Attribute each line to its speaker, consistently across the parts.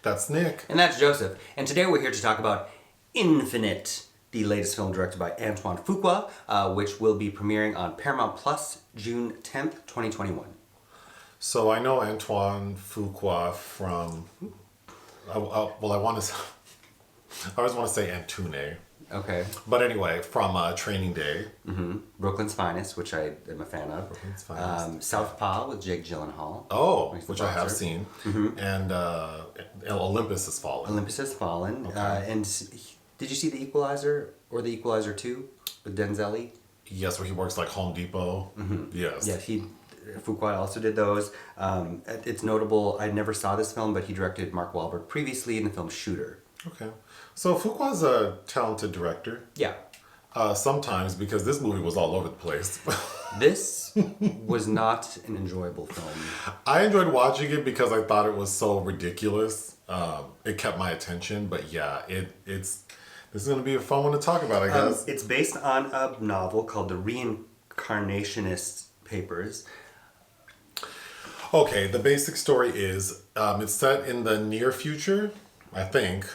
Speaker 1: That's Nick.
Speaker 2: And that's Joseph. And today we're here to talk about Infinite, the latest film directed by Antoine Fuqua, which will be premiering on Paramount Plus June 10th, 2021.
Speaker 1: So I know Antoine Fuqua from, I always want to say Antune.
Speaker 2: Okay.
Speaker 1: But anyway, from Training Day.
Speaker 2: Mm-hmm. Brooklyn's Finest, which I am a fan of.
Speaker 1: Brooklyn's Finest.
Speaker 2: Southpaw with Jake Gyllenhaal.
Speaker 1: Oh, which I have seen. Mm-hmm. And Olympus Has Fallen.
Speaker 2: Olympus Has Fallen.
Speaker 1: Okay.
Speaker 2: Did you see The Equalizer or The Equalizer 2 with Denzel?
Speaker 1: Yes, where he works like Home Depot. Mm-hmm. Yes.
Speaker 2: Yes, Fuqua also did those. It's notable, I never saw this film, but he directed Mark Wahlberg previously in the film Shooter.
Speaker 1: Okay. So Fuqua's a talented director.
Speaker 2: Yeah.
Speaker 1: Sometimes, because this movie was all over the place.
Speaker 2: This was not an enjoyable film.
Speaker 1: I enjoyed watching it because I thought it was so ridiculous. It kept my attention, but yeah, this is going to be a fun one to talk about, I guess.
Speaker 2: It's based on a novel called The Reincarnationist Papers.
Speaker 1: Okay, the basic story is it's set in the near future, I think.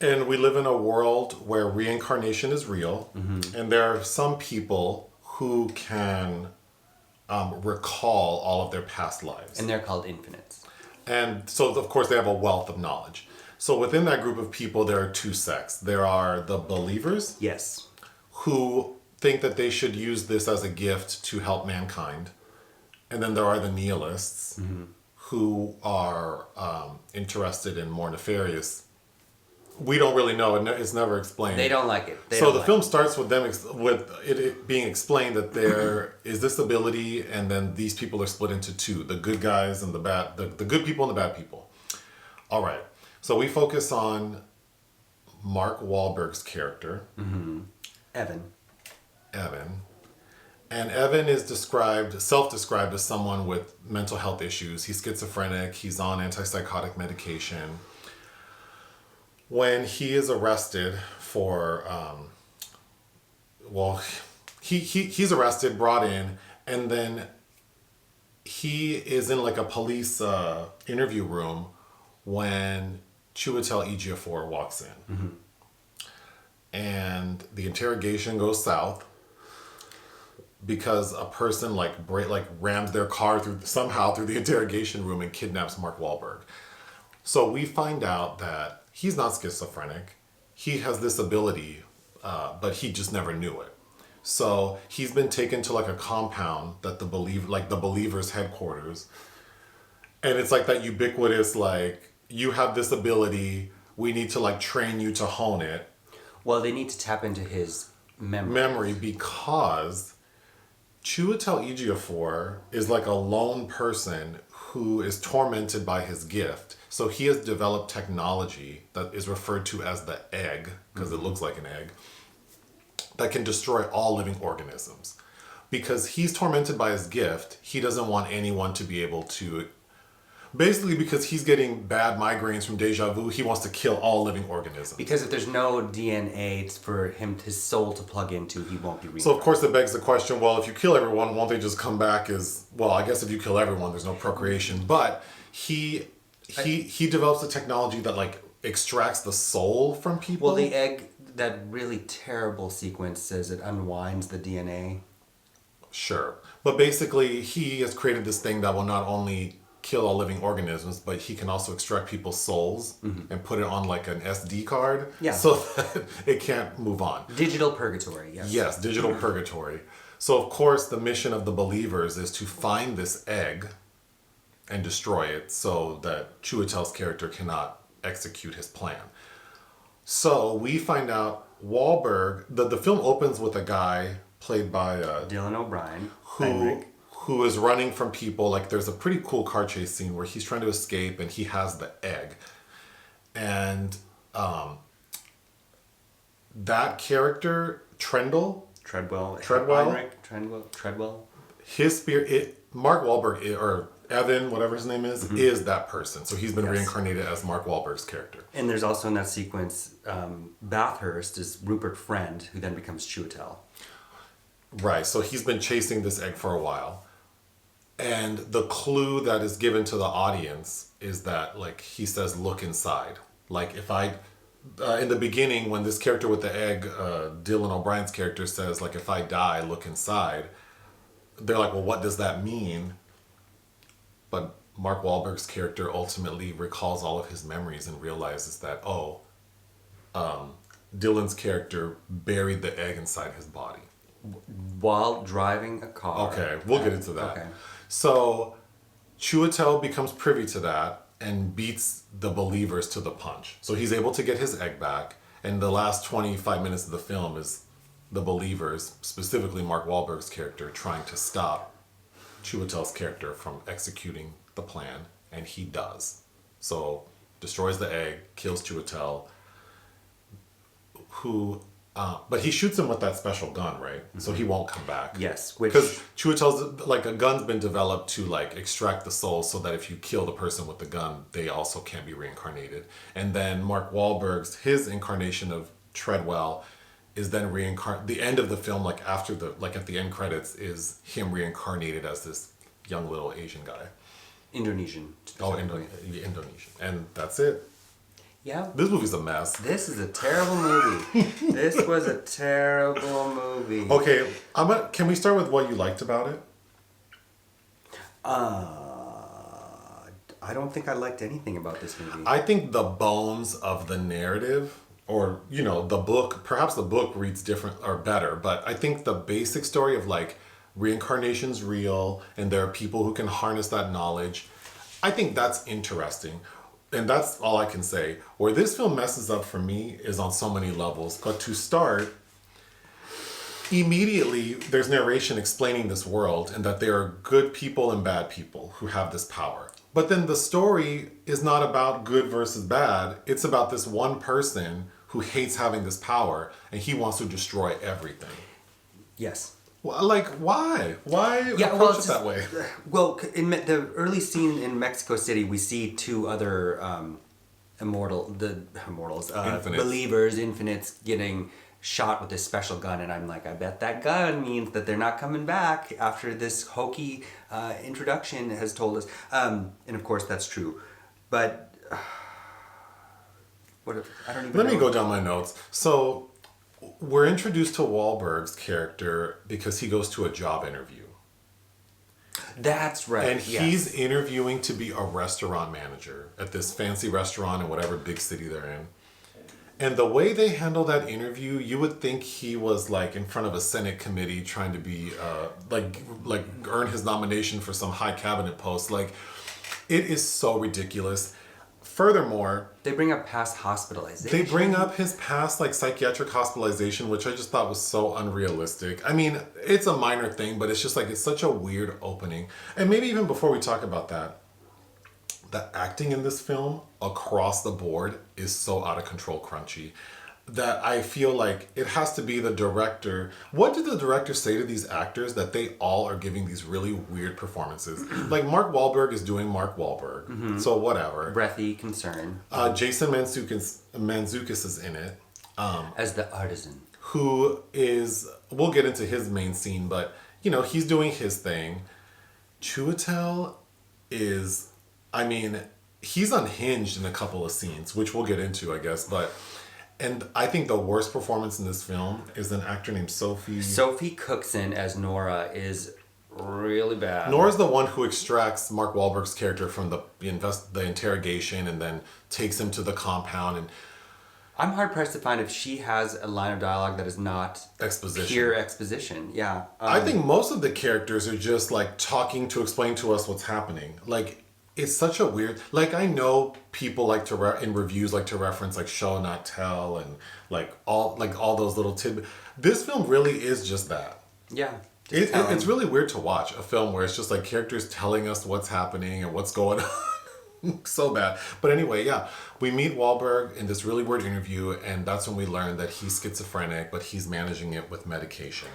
Speaker 1: And we live in a world where reincarnation is real, mm-hmm. and there are some people who can recall all of their past lives.
Speaker 2: And they're called infinites.
Speaker 1: And so, of course, they have a wealth of knowledge. So within that group of people, there are two sects. There are the believers.
Speaker 2: Yes.
Speaker 1: Who think that they should use this as a gift to help mankind. And then there are the nihilists, mm-hmm. who are interested in more nefarious. We don't really know. It's never explained.
Speaker 2: They don't like it.
Speaker 1: So the film starts with them with it being explained that there is this ability, and then these people are split into two: the good guys and the bad, the good people and the bad people. All right. So we focus on Mark Wahlberg's character,
Speaker 2: mm-hmm. Evan.
Speaker 1: And Evan is self-described as someone with mental health issues. He's schizophrenic. He's on antipsychotic medication. When he is arrested for, he's arrested, brought in, and then he is in like a police interview room when Chiwetel Ejiofor walks in. Mm-hmm. And the interrogation goes south because a person rams their car through the interrogation room and kidnaps Mark Wahlberg. So we find out that he's not schizophrenic. He has this ability, but he just never knew it. So he's been taken to like a compound that the Believers headquarters. And it's like that ubiquitous, like, you have this ability, we need to like train you to hone it.
Speaker 2: Well, they need to tap into his memory.
Speaker 1: Because Chiwetel Ejiofor is like a lone person who is tormented by his gift. So he has developed technology that is referred to as the egg, because mm-hmm. it looks like an egg, that can destroy all living organisms. Because he's tormented by his gift, he doesn't want anyone to be able to... Basically, because he's getting bad migraines from deja vu, he wants to kill all living organisms.
Speaker 2: Because if there's no DNA for his soul to plug into, he won't be reincarnated.
Speaker 1: So of course it begs the question, well, if you kill everyone, won't they just come back as... Well, I guess if you kill everyone, there's no procreation. But he develops a technology that like extracts the soul from people.
Speaker 2: Well, the egg, that really terrible sequence says it unwinds the DNA.
Speaker 1: Sure. But basically, he has created this thing that will not only kill all living organisms, but he can also extract people's souls mm-hmm. and put it on like an SD card, so that it can't move on.
Speaker 2: Digital purgatory, yes.
Speaker 1: Yes, digital purgatory. So of course the mission of the Believers is to find this egg and destroy it so that Chiwetel's character cannot execute his plan. So we find out Wahlberg, the film opens with a guy played by
Speaker 2: Dylan O'Brien,
Speaker 1: who is running from people. Like, there's a pretty cool car chase scene where he's trying to escape and he has the egg. And that character, Treadwell. His spirit, Mark Wahlberg, or Evan, whatever his name is, mm-hmm. is that person. So he's been reincarnated as Mark Wahlberg's character.
Speaker 2: And there's also in that sequence, Bathurst is Rupert's friend, who then becomes Chiwetel.
Speaker 1: Right, so he's been chasing this egg for a while. And the clue that is given to the audience is that, like, he says, look inside. Like, if I, in the beginning, when this character with the egg, Dylan O'Brien's character says, like, if I die, look inside. They're like, well, what does that mean? But Mark Wahlberg's character ultimately recalls all of his memories and realizes that, Dylan's character buried the egg inside his body.
Speaker 2: While driving a car.
Speaker 1: Okay, we'll get into that.
Speaker 2: Okay.
Speaker 1: So Chiwetel becomes privy to that and beats the believers to the punch. So he's able to get his egg back. And the last 25 minutes of the film is the believers, specifically Mark Wahlberg's character, trying to stop Chiwetel's character from executing the plan. And he does. So destroys the egg, kills Chiwetel, who... but he shoots him with that special gun, right? Mm-hmm. So he won't come back.
Speaker 2: Yes,
Speaker 1: because Chiwetel's, like, a gun's been developed to, like, extract the soul so that if you kill the person with the gun, they also can't be reincarnated. And then Mark Wahlberg's, his incarnation of Treadway is then the end of the film, like, after the, like, at the end credits, is him reincarnated as this young little Asian guy.
Speaker 2: Indonesian.
Speaker 1: Oh, Indonesian. And that's it.
Speaker 2: Yeah.
Speaker 1: This movie's a mess.
Speaker 2: This is a terrible movie. This was a terrible movie.
Speaker 1: Okay, can we start with what you liked about it?
Speaker 2: I don't think I liked anything about this movie.
Speaker 1: I think the bones of the narrative, or, you know, the book, perhaps the book reads different or better, but I think the basic story of, like, reincarnation's real and there are people who can harness that knowledge, I think that's interesting. And that's all I can say. Where this film messes up for me is on so many levels. But to start, immediately there's narration explaining this world and that there are good people and bad people who have this power. But then the story is not about good versus bad. It's about this one person who hates having this power and he wants to destroy everything.
Speaker 2: Yes.
Speaker 1: Well, like, why? Why approach it that way?
Speaker 2: Well, in the early scene in Mexico City, we see two other believers, infinites, getting shot with this special gun, and I'm like, I bet that gun means that they're not coming back after this hokey introduction has told us. And of course, that's true. But I don't even know.
Speaker 1: Let me go down my notes. So... we're introduced to Wahlberg's character because he goes to a job interview.
Speaker 2: That's right.
Speaker 1: And he's interviewing to be a restaurant manager at this fancy restaurant in whatever big city they're in. And the way they handle that interview, you would think he was, like, in front of a Senate committee trying to be, like earn his nomination for some high cabinet post. Like, it is so ridiculous. Furthermore,
Speaker 2: they bring up past hospitalization.
Speaker 1: They bring up his past, like, psychiatric hospitalization, which I just thought was so unrealistic. I mean, it's a minor thing, but it's just like, it's such a weird opening. And maybe even before we talk about that, the acting in this film across the board is so out of control crunchy that I feel like it has to be the director. What did the director say to these actors that they all are giving these really weird performances? Like, Mark Wahlberg is doing Mark Wahlberg, so whatever.
Speaker 2: Breathy concern.
Speaker 1: Jason Mantzoukas is in it.
Speaker 2: As the artisan.
Speaker 1: Who is, we'll get into his main scene, but, you know, he's doing his thing. Chiwetel is, I mean, he's unhinged in a couple of scenes, which we'll get into, I guess, but... And I think the worst performance in this film is an actor named Sophie.
Speaker 2: Sophie Cookson as Nora is really bad.
Speaker 1: Nora's the one who extracts Mark Wahlberg's character from the interrogation and then takes him to the compound. And
Speaker 2: I'm hard pressed to find if she has a line of dialogue that is not pure exposition. Yeah.
Speaker 1: I think most of the characters are just, like, talking to explain to us what's happening. Like, it's such a weird, like, I know people like to in reviews like to reference, like, show not tell and like all those little tidbits. This film really is just that.
Speaker 2: Yeah.
Speaker 1: It's really weird to watch a film where it's just like characters telling us what's happening and what's going on. So bad. But anyway, yeah, we meet Wahlberg in this really weird interview, and that's when we learn that he's schizophrenic, but he's managing it with medication.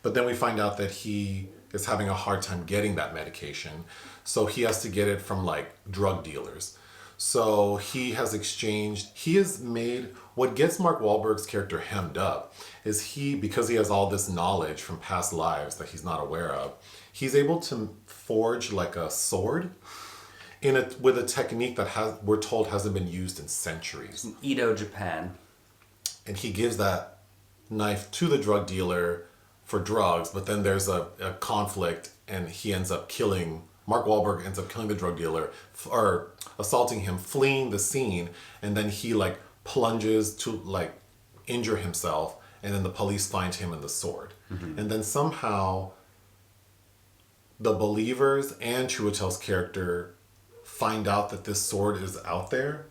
Speaker 1: But then we find out that he is having a hard time getting that medication. So he has to get it from, like, drug dealers. So he has made, what gets Mark Wahlberg's character hemmed up is because he has all this knowledge from past lives that he's not aware of, he's able to forge like a sword with a technique that we're told hasn't been used in centuries.
Speaker 2: In Edo, Japan.
Speaker 1: And he gives that knife to the drug dealer for drugs, but then there's a conflict and Mark Wahlberg ends up killing the drug dealer or assaulting him, fleeing the scene, and then he like plunges to like injure himself, and then the police find him in the sword. Mm-hmm. And then somehow the believers and Chiwetel's character find out that this sword is out there,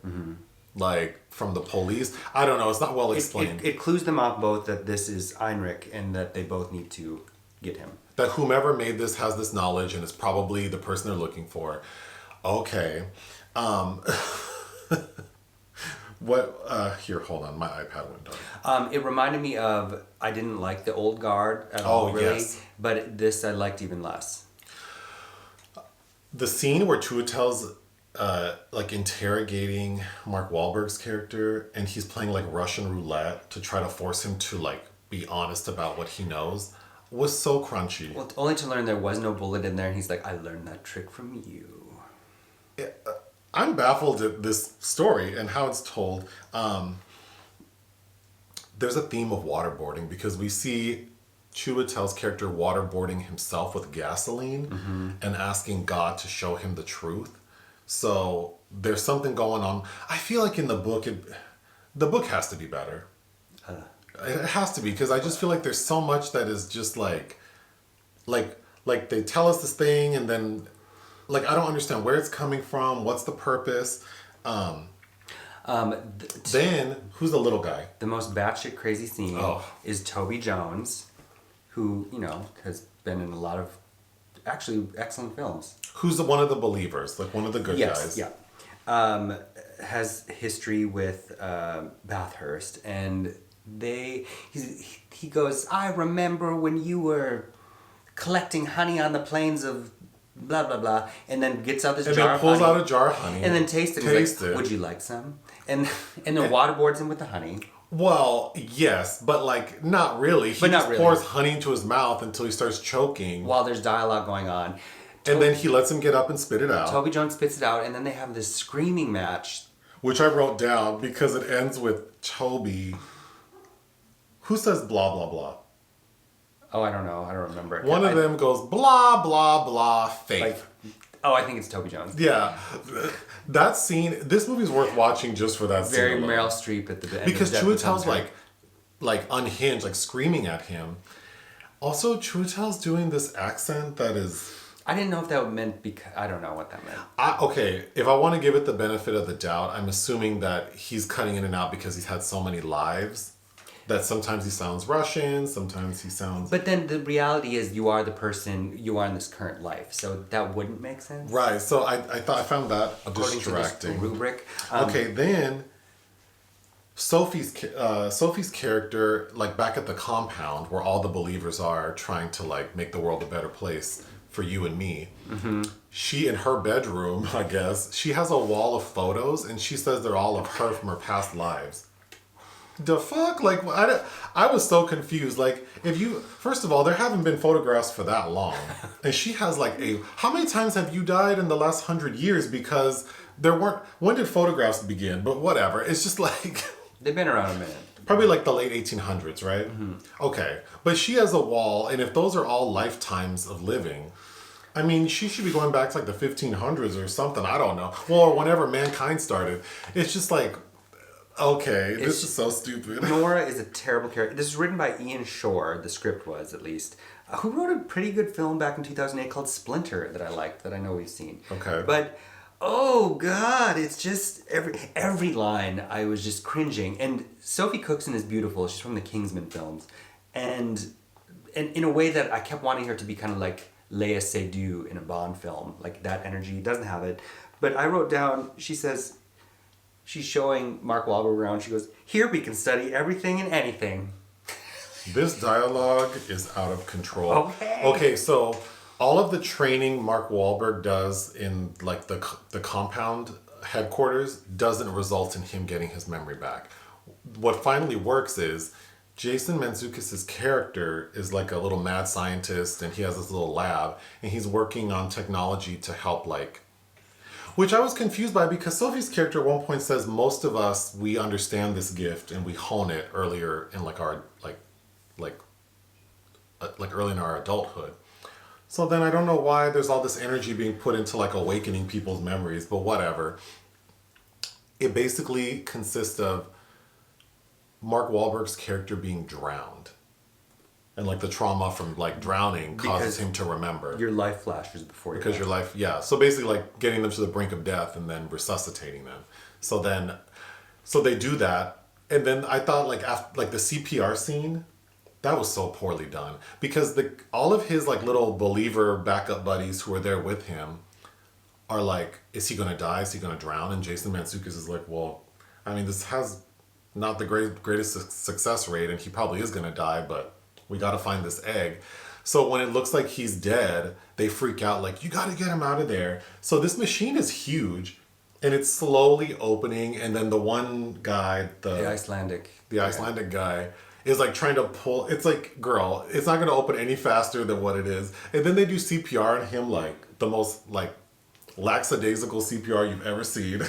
Speaker 1: like from the police. I don't know, it's not well explained.
Speaker 2: It clues them out both that this is Heinrich and that they both need to get him.
Speaker 1: That whomever made this has this knowledge and is probably the person they're looking for. Okay. Here, hold on, my iPad went dark.
Speaker 2: It reminded me of, I didn't like the Old Guard at all, really, yes. But this I liked even less.
Speaker 1: The scene where Chiwetel's like interrogating Mark Wahlberg's character and he's playing like Russian roulette to try to force him to like be honest about what he knows was so crunchy.
Speaker 2: Well, only to learn there was no bullet in there, and he's like, I learned that trick from you.
Speaker 1: I'm baffled at this story and how it's told. There's a theme of waterboarding because we see Chiwetel's character waterboarding himself with gasoline and asking God to show him the truth. So there's something going on. I feel like in the book, the book has to be better. It has to be, because I just feel like there's so much that is just like they tell us this thing and then like I don't understand where it's coming from, what's the purpose. Then who's the little guy?
Speaker 2: The most batshit crazy scene is Toby Jones, who, you know, has been in a lot of actually excellent films.
Speaker 1: Who's one of the believers, like one of the good guys.
Speaker 2: Yeah. Has history with Bathurst, and he goes, I remember when you were collecting honey on the plains of blah blah blah, and then gets out this jar of honey.
Speaker 1: And then pulls out a jar of honey.
Speaker 2: And then tastes it. He's like, would you like some? And then waterboards him with the honey.
Speaker 1: Well, yes, but like not really. He just pours honey into his mouth until he starts choking.
Speaker 2: While there's dialogue going on.
Speaker 1: And then he lets him get up and spit it out.
Speaker 2: Toby Jones spits it out, and then they have this screaming match.
Speaker 1: Which I wrote down because it ends with Toby. Who says blah, blah, blah?
Speaker 2: Oh, I don't know. I don't remember.
Speaker 1: One of them goes blah, blah, blah, faith.
Speaker 2: I think it's Toby Jones.
Speaker 1: Yeah. That scene, this movie's worth watching just for that scene.
Speaker 2: Very Meryl Streep at the end.
Speaker 1: Because Chiwetel's like unhinged, like screaming at him. Also, Chiwetel's doing this accent that is...
Speaker 2: I didn't know if that meant because... I don't know what that meant.
Speaker 1: Okay, if I want to give it the benefit of the doubt, I'm assuming that he's cutting in and out because he's had so many lives that sometimes he sounds Russian, sometimes he sounds...
Speaker 2: But then the reality is you are the person you are in this current life, so that wouldn't make sense.
Speaker 1: Right, so I found that
Speaker 2: according
Speaker 1: distracting.
Speaker 2: To this rubric.
Speaker 1: Okay, then Sophie's character, like back at the compound where all the believers are trying to like make the world a better place for you and me. Mm-hmm. She, in her bedroom, I guess, she has a wall of photos and she says they're all of her from her past lives. The fuck? Like, I was so confused. Like, first of all, there haven't been photographs for that long. And she has like how many times have you died in the last 100 years? Because when did photographs begin? But whatever. It's just like...
Speaker 2: They've been around a minute.
Speaker 1: Probably like the late 1800s, right? Mm-hmm. Okay. But she has a wall, and if those are all lifetimes of living, I mean, she should be going back to like the 1500s or something. I don't know. Well, or whenever mankind started. It's just like... Okay, this is so stupid.
Speaker 2: Nora is a terrible character. This is written by Ian Shorr, the script was at least, who wrote a pretty good film back in 2008 called Splinter that I liked, that I know we've seen.
Speaker 1: Okay.
Speaker 2: But, oh God, it's just every line I was just cringing. And Sophie Cookson is beautiful. She's from the Kingsman films. And in a way that I kept wanting her to be kind of like Léa Seydoux in a Bond film. Like that energy, doesn't have it. But I wrote down, she says... She's showing Mark Wahlberg around. She goes, here we can study everything and anything.
Speaker 1: This dialogue is out of control. Okay, so all of the training Mark Wahlberg does in like the compound headquarters doesn't result in him getting his memory back. What finally works is Jason Mantzoukas' character is like a little mad scientist, and he has this little lab, and he's working on technology to help, like, which I was confused by, because Sophie's character at one point says most of us, we understand this gift and we hone it earlier in like our like early in our adulthood. So then I don't know why there's all this energy being put into like awakening people's memories, but whatever. It basically consists of Mark Wahlberg's character being drowned. And like the trauma from like drowning causes him to remember.
Speaker 2: Your life flashes before you.
Speaker 1: Because your life, yeah. So basically like getting them to the brink of death and then resuscitating them. So they do that. And then I thought like after, like the CPR scene, that was so poorly done. Because all of his like little believer backup buddies who are there with him are like, is he going to die? Is he going to drown? And Jason Mantzoukas is like, well, I mean, this has not the greatest success rate, and he probably is going to die, but we got to find this egg. So when it looks like he's dead, they freak out like, you got to get him out of there. So this machine is huge, and it's slowly opening, and then the one guy, the Icelandic guy, is like trying to pull. It's like, girl, it's not going to open any faster than what it is. And then they do CPR on him, like the most like lackadaisical CPR you've ever seen.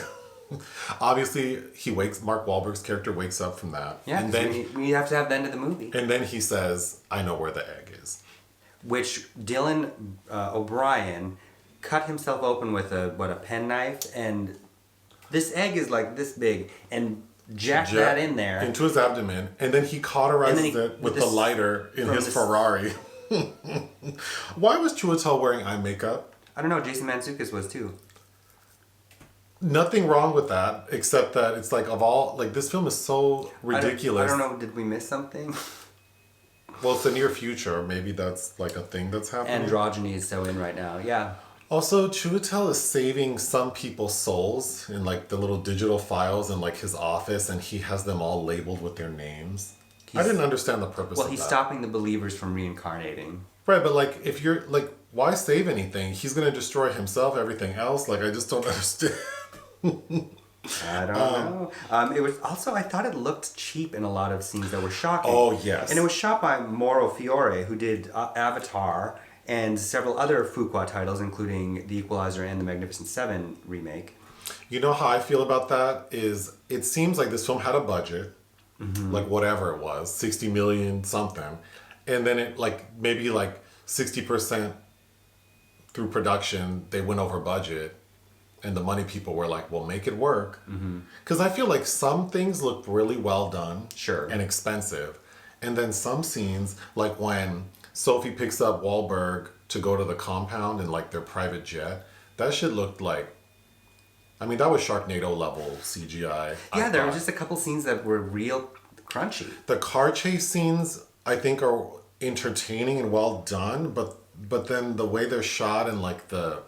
Speaker 1: Obviously, Mark Wahlberg's character wakes up from that.
Speaker 2: Yeah, and then we have to have the end of the movie.
Speaker 1: And then he says, I know where the egg is.
Speaker 2: Which Dylan O'Brien cut himself open with a penknife, and this egg is like this big, and jacked that in there.
Speaker 1: Into his abdomen, and then he cauterizes it with the lighter in his Ferrari. Why was Chiwetel wearing eye makeup?
Speaker 2: I don't know, Jason Mantzoukas was too.
Speaker 1: Nothing wrong with that, except that it's like this film is so ridiculous.
Speaker 2: I don't know, did we miss something?
Speaker 1: Well, it's the near future. Maybe that's like a thing that's happening.
Speaker 2: Androgyny is so in right now, yeah.
Speaker 1: Also, Chiwetel is saving some people's souls in like the little digital files in like his office, and he has them all labeled with their names. I didn't understand the purpose of that.
Speaker 2: Well, he's stopping the believers from reincarnating.
Speaker 1: Right, but like if you're like, why save anything? He's going to destroy himself, everything else. Like, I just don't understand.
Speaker 2: I don't know. It was also, I thought it looked cheap in a lot of scenes that were shocking.
Speaker 1: Oh, yes.
Speaker 2: And it was shot by Mauro Fiore, who did Avatar and several other Fuqua titles, including The Equalizer and the Magnificent Seven remake.
Speaker 1: You know how I feel about that is it seems like this film had a budget, like whatever it was, 60 million something. And then it like maybe like 60% through production, they went over budget. And the money people were like, well, make it work. Because I feel like some things looked really well done.
Speaker 2: Sure.
Speaker 1: And expensive. And then some scenes, like when Sophie picks up Wahlberg to go to the compound in like their private jet, that shit looked like, I mean, that was Sharknado level CGI.
Speaker 2: Yeah, there were just a couple scenes that were real crunchy.
Speaker 1: The car chase scenes, I think, are entertaining and well done. But then the way they're shot and like the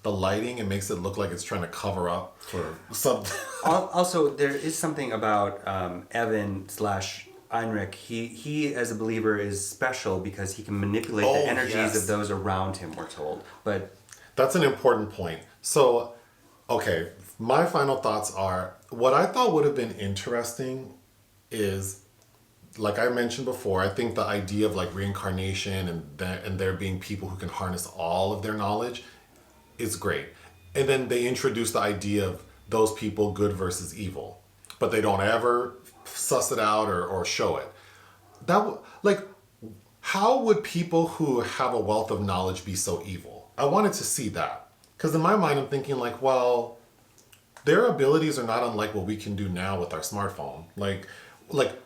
Speaker 1: lighting, it makes it look like it's trying to cover up for something.
Speaker 2: Also, there is something about Evan / Heinrich. He as a believer is special because he can manipulate the energies of those around him, we're told. But
Speaker 1: that's an important point. So, okay, my final thoughts are, what I thought would have been interesting is, like I mentioned before, I think the idea of like reincarnation and there being people who can harness all of their knowledge is great. And then they introduce the idea of those people, good versus evil, but they don't ever suss it out or show it. How would people who have a wealth of knowledge be so evil? I wanted to see that. Because in my mind, I'm thinking like, well, their abilities are not unlike what we can do now with our smartphone. Like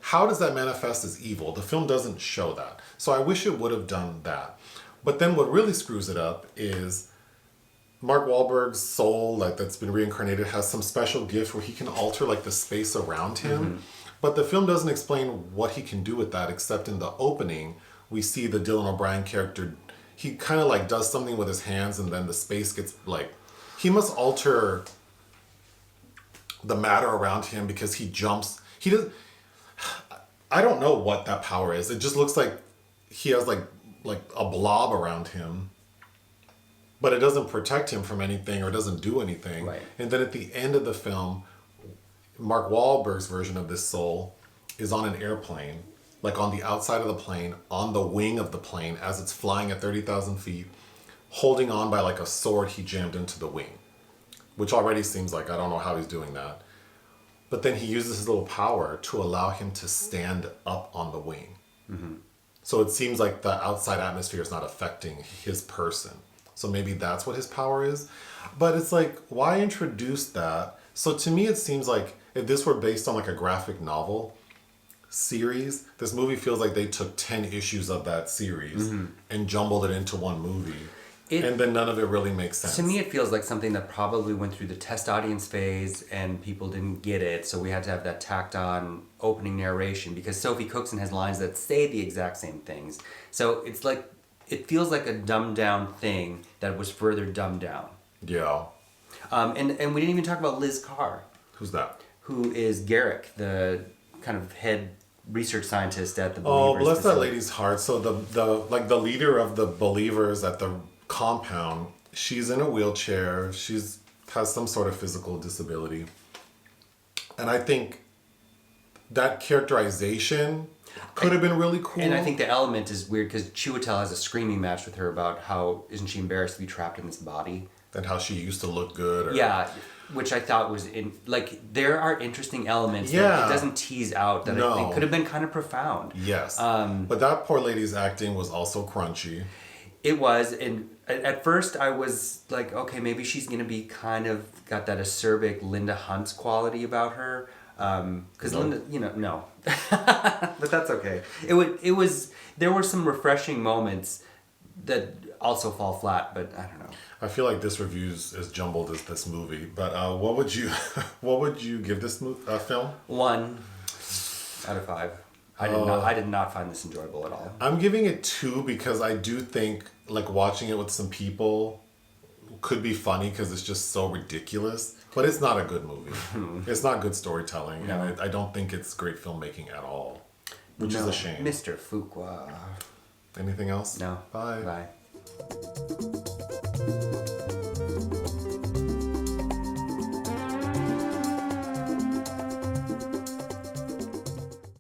Speaker 1: how does that manifest as evil? The film doesn't show that. So I wish it would have done that. But then what really screws it up is Mark Wahlberg's soul, like that's been reincarnated, has some special gift where he can alter like the space around him. But the film doesn't explain what he can do with that, except in the opening, we see the Dylan O'Brien character, he kind of like does something with his hands, and then the space gets like, he must alter the matter around him because he jumps. I don't know what that power is. It just looks like he has like a blob around him. but it doesn't protect him from anything or doesn't do anything.
Speaker 2: Right.
Speaker 1: And then at the end of the film, Mark Wahlberg's version of this soul is on an airplane, like on the outside of the plane, on the wing of the plane as it's flying at 30,000 feet, holding on by like a sword he jammed into the wing, which already seems like I don't know how he's doing that. But then he uses his little power to allow him to stand up on the wing. Mm-hmm. So it seems like the outside atmosphere is not affecting his person. So maybe that's what his power is. But it's like, why introduce that? So to me, it seems like if this were based on like a graphic novel series, this movie feels like they took 10 issues of that series and jumbled it into one movie. And then none of it really makes sense.
Speaker 2: To me, it feels like something that probably went through the test audience phase and people didn't get it. So we had to have that tacked on opening narration because Sophie Cookson has lines that say the exact same things. So it's like, it feels like a dumbed down thing that was further dumbed down.
Speaker 1: Yeah.
Speaker 2: And we didn't even talk about Liz Carr.
Speaker 1: Who's that?
Speaker 2: Who is Garrick, the kind of head research scientist at the
Speaker 1: Oh,
Speaker 2: Believers
Speaker 1: bless that
Speaker 2: facility.
Speaker 1: lady's heart. So the leader of the Believers at the compound, she's in a wheelchair. Has some sort of physical disability. And I think that characterization could have been really cool.
Speaker 2: And I think the element is weird because Chiwetel has a screaming match with her about how isn't she embarrassed to be trapped in this body.
Speaker 1: And how she used to look good.
Speaker 2: Yeah, which I thought was there are interesting elements that it doesn't tease out that I think could have been kind of profound.
Speaker 1: Yes. But that poor lady's acting was also crunchy.
Speaker 2: It was, and at first I was like, okay, maybe she's gonna be kind of got that acerbic Linda Hunt's quality about her, because Linda, no, but that's okay. It was there were some refreshing moments that also fall flat, but I don't know.
Speaker 1: I feel like this review's as jumbled as this movie, but what would you give this film?
Speaker 2: 1 out of 5. I did not find this enjoyable at all.
Speaker 1: I'm giving it 2 because I do think like watching it with some people could be funny because it's just so ridiculous, but it's not a good movie. It's not good storytelling, and I don't think it's great filmmaking at all, which is a shame.
Speaker 2: Mr. Fuqua.
Speaker 1: Anything else?
Speaker 2: No.
Speaker 1: Bye.
Speaker 2: Bye.